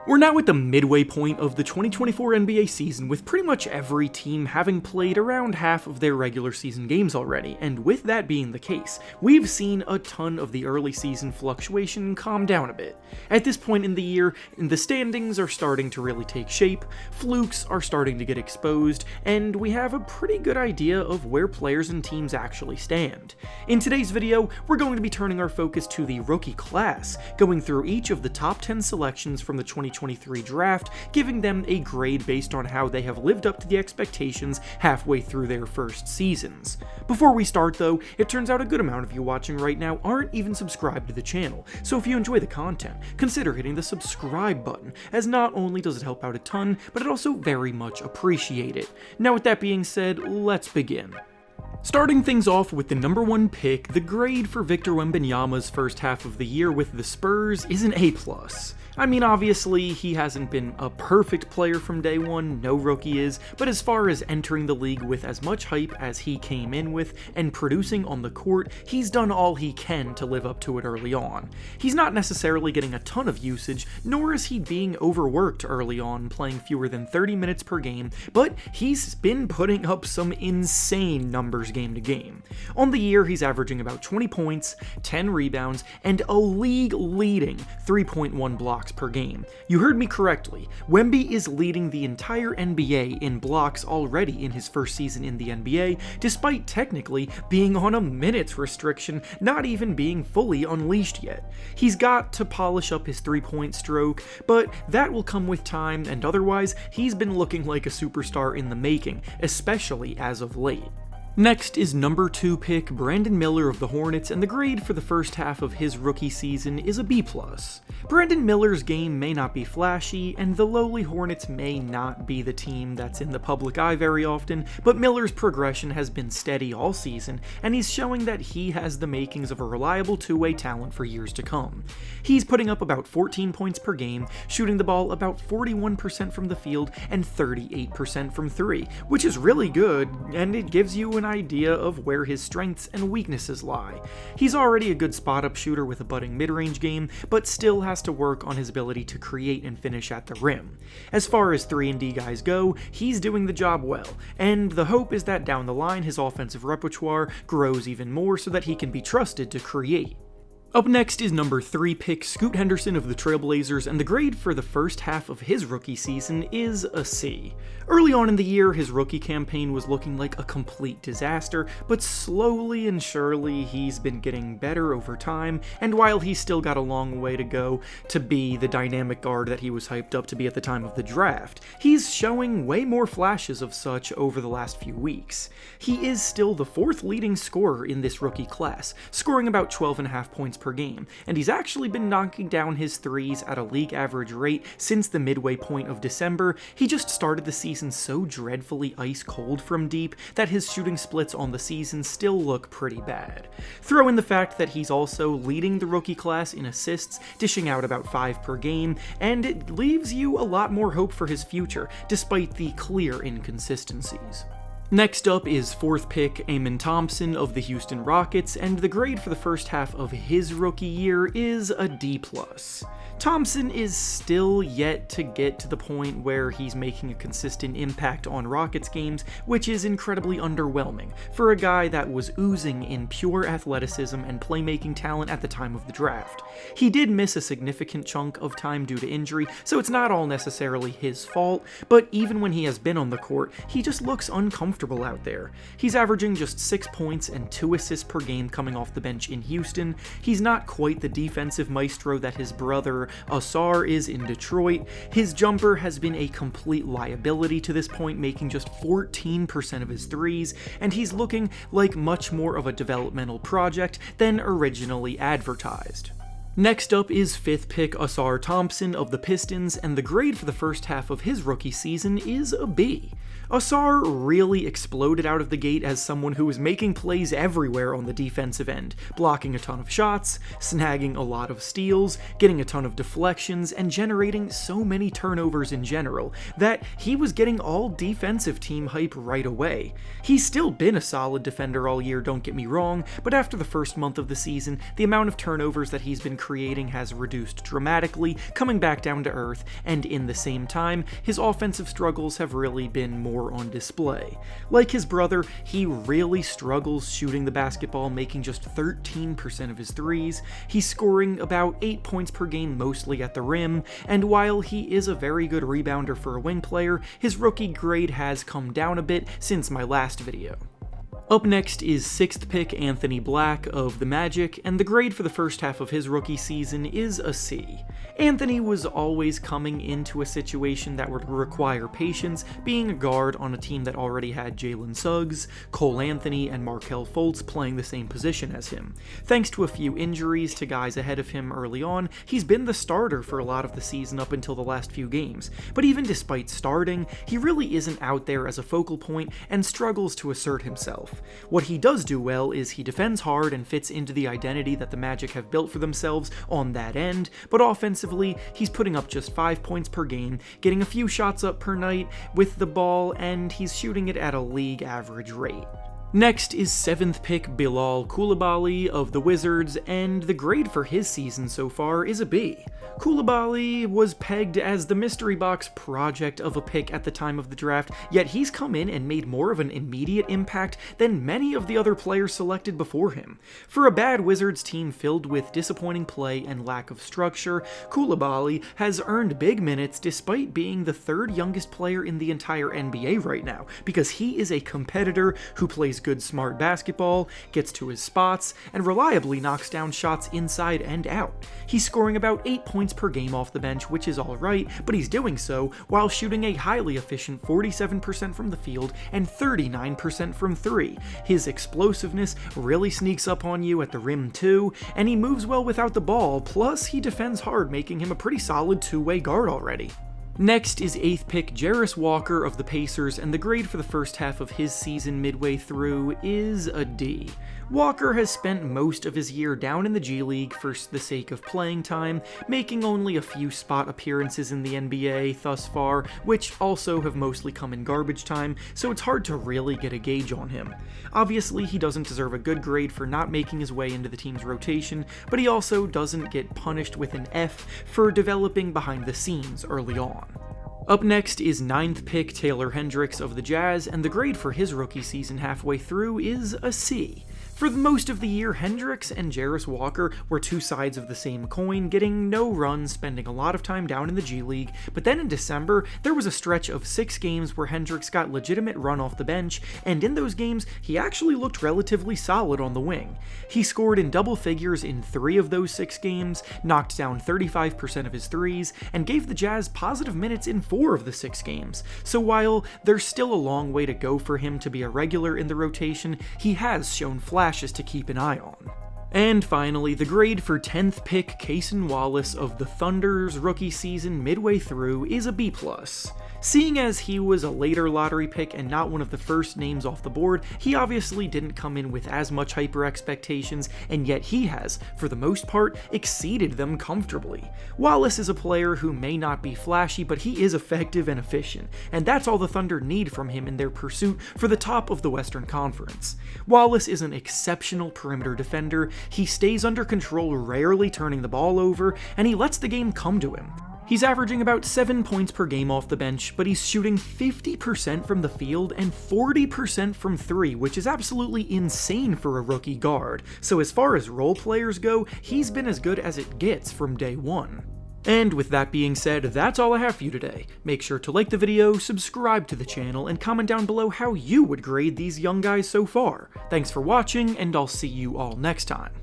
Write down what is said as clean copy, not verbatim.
We're now at the midway point of the 2024 NBA season, with pretty much every team having played around half of their regular season games already, and with that being the case, we've seen a ton of the early season fluctuation calm down a bit. At this point in the year, the standings are starting to really take shape, flukes are starting to get exposed, and we have a pretty good idea of where players and teams actually stand. In today's video, we're going to be turning our focus to the rookie class, going through each of the top 10 selections from the 2023 draft, giving them a grade based on how they have lived up to the expectations halfway through their first seasons. Before we start though, it turns out a good amount of you watching right now aren't even subscribed to the channel, so if you enjoy the content, consider hitting the subscribe button, as not only does it help out a ton, but it also very much appreciate it. Now with that being said, let's begin. Starting things off with the number 1 pick, the grade for Victor Wembanyama's first half of the year with the Spurs is an A+. I mean, obviously, he hasn't been a perfect player from day one, no rookie is, but as far as entering the league with as much hype as he came in with and producing on the court, he's done all he can to live up to it early on. He's not necessarily getting a ton of usage, nor is he being overworked early on, playing fewer than 30 minutes per game, but he's been putting up some insane numbers game to game. On the year, he's averaging about 20 points, 10 rebounds, and a league-leading 3.1 blocks per game. You heard me correctly. Wemby is leading the entire NBA in blocks already in his first season in the NBA, despite technically being on a minutes restriction, not even being fully unleashed yet. He's got to polish up his three-point stroke, but that will come with time, and otherwise, he's been looking like a superstar in the making, especially as of late. Next is number 2 pick Brandon Miller of the Hornets, and the grade for the first half of his rookie season is a B+. Brandon Miller's game may not be flashy, and the lowly Hornets may not be the team that's in the public eye very often, but Miller's progression has been steady all season, and he's showing that he has the makings of a reliable two-way talent for years to come. He's putting up about 14 points per game, shooting the ball about 41% from the field and 38% from 3, which is really good, and it gives you an idea of where his strengths and weaknesses lie. He's already a good spot-up shooter with a budding mid-range game, but still has to work on his ability to create and finish at the rim. As far as 3-and-D guys go, he's doing the job well, and the hope is that down the line his offensive repertoire grows even more so that he can be trusted to create. Up next is number 3 pick Scoot Henderson of the Trailblazers, and the grade for the first half of his rookie season is a C. Early on in the year, his rookie campaign was looking like a complete disaster, but slowly and surely he's been getting better over time, and while he's still got a long way to go to be the dynamic guard that he was hyped up to be at the time of the draft, he's showing way more flashes of such over the last few weeks. He is still the 4th leading scorer in this rookie class, scoring about 12.5 points per game, and he's actually been knocking down his threes at a league average rate since the midway point of December. He just started the season so dreadfully ice cold from deep that his shooting splits on the season still look pretty bad. Throw in the fact that he's also leading the rookie class in assists, dishing out about 5 per game, and it leaves you a lot more hope for his future, despite the clear inconsistencies. Next up is 4th pick Amon Thompson of the Houston Rockets, and the grade for the first half of his rookie year is a D+. Thompson is still yet to get to the point where he's making a consistent impact on Rockets games, which is incredibly underwhelming for a guy that was oozing in pure athleticism and playmaking talent at the time of the draft. He did miss a significant chunk of time due to injury, so it's not all necessarily his fault, but even when he has been on the court, he just looks uncomfortable out there. He's averaging just 6 points and 2 assists per game coming off the bench in Houston. He's not quite the defensive maestro that his brother Assar is in Detroit. His jumper has been a complete liability to this point, making just 14% of his threes, and he's looking like much more of a developmental project than originally advertised. Next up is 5th pick Assar Thompson of the Pistons, and the grade for the first half of his rookie season is a B. Assar really exploded out of the gate as someone who was making plays everywhere on the defensive end, blocking a ton of shots, snagging a lot of steals, getting a ton of deflections, and generating so many turnovers in general that he was getting all defensive team hype right away. He's still been a solid defender all year, don't get me wrong, but after the first month of the season, the amount of turnovers that he's been creating has reduced dramatically, coming back down to earth, and in the same time, his offensive struggles have really been more on display. Like his brother, he really struggles shooting the basketball, making just 13% of his threes. He's scoring about 8 points per game, mostly at the rim, and while he is a very good rebounder for a wing player, his rookie grade has come down a bit since my last video. Up next is 6th pick Anthony Black of the Magic, and the grade for the first half of his rookie season is a C. Anthony was always coming into a situation that would require patience, being a guard on a team that already had Jalen Suggs, Cole Anthony, and Markelle Fultz playing the same position as him. Thanks to a few injuries to guys ahead of him early on, he's been the starter for a lot of the season up until the last few games, but even despite starting, he really isn't out there as a focal point and struggles to assert himself. What he does do well is he defends hard and fits into the identity that the Magic have built for themselves on that end, but offensively, he's putting up just 5 points per game, getting a few shots up per night with the ball, and he's shooting it at a league average rate. Next is 7th pick Belal Kabali of the Wizards, and the grade for his season so far is a B. Kabali was pegged as the mystery box project of a pick at the time of the draft, yet he's come in and made more of an immediate impact than many of the other players selected before him. For a bad Wizards team filled with disappointing play and lack of structure, Kabali has earned big minutes despite being the 3rd youngest player in the entire NBA right now, because he is a competitor who plays good smart basketball, gets to his spots, and reliably knocks down shots inside and out. He's scoring about 8 points per game off the bench, which is alright, but he's doing so while shooting a highly efficient 47% from the field and 39% from 3. His explosiveness really sneaks up on you at the rim too, and he moves well without the ball, plus he defends hard, making him a pretty solid two-way guard already. Next is 8th pick Jarris Walker of the Pacers, and the grade for the first half of his season midway through is a D. Walker has spent most of his year down in the G League for the sake of playing time, making only a few spot appearances in the NBA thus far, which also have mostly come in garbage time, so it's hard to really get a gauge on him. Obviously, he doesn't deserve a good grade for not making his way into the team's rotation, but he also doesn't get punished with an F for developing behind the scenes early on. Up next is 9th pick Taylor Hendricks of the Jazz, and the grade for his rookie season halfway through is a C. For most of the year, Hendricks and Jarris Walker were two sides of the same coin, getting no runs, spending a lot of time down in the G League, but then in December, there was a stretch of 6 games where Hendricks got legitimate run off the bench, and in those games, he actually looked relatively solid on the wing. He scored in double figures in 3 of those 6 games, knocked down 35% of his threes, and gave the Jazz positive minutes in 4 of the 6 games. So while there's still a long way to go for him to be a regular in the rotation, he has shown flashes to keep an eye on. And finally, the grade for 10th pick Cas Wallace of the Thunder's rookie season midway through is a B+. Seeing as he was a later lottery pick and not one of the first names off the board, he obviously didn't come in with as much hyper expectations, and yet he has, for the most part, exceeded them comfortably. Wallace is a player who may not be flashy, but he is effective and efficient, and that's all the Thunder need from him in their pursuit for the top of the Western Conference. Wallace is an exceptional perimeter defender, he stays under control, rarely turning the ball over, and he lets the game come to him. He's averaging about 7 points per game off the bench, but he's shooting 50% from the field and 40% from 3, which is absolutely insane for a rookie guard. So as far as role players go, he's been as good as it gets from day one. And with that being said, that's all I have for you today. Make sure to like the video, subscribe to the channel, and comment down below how you would grade these young guys so far. Thanks for watching, and I'll see you all next time.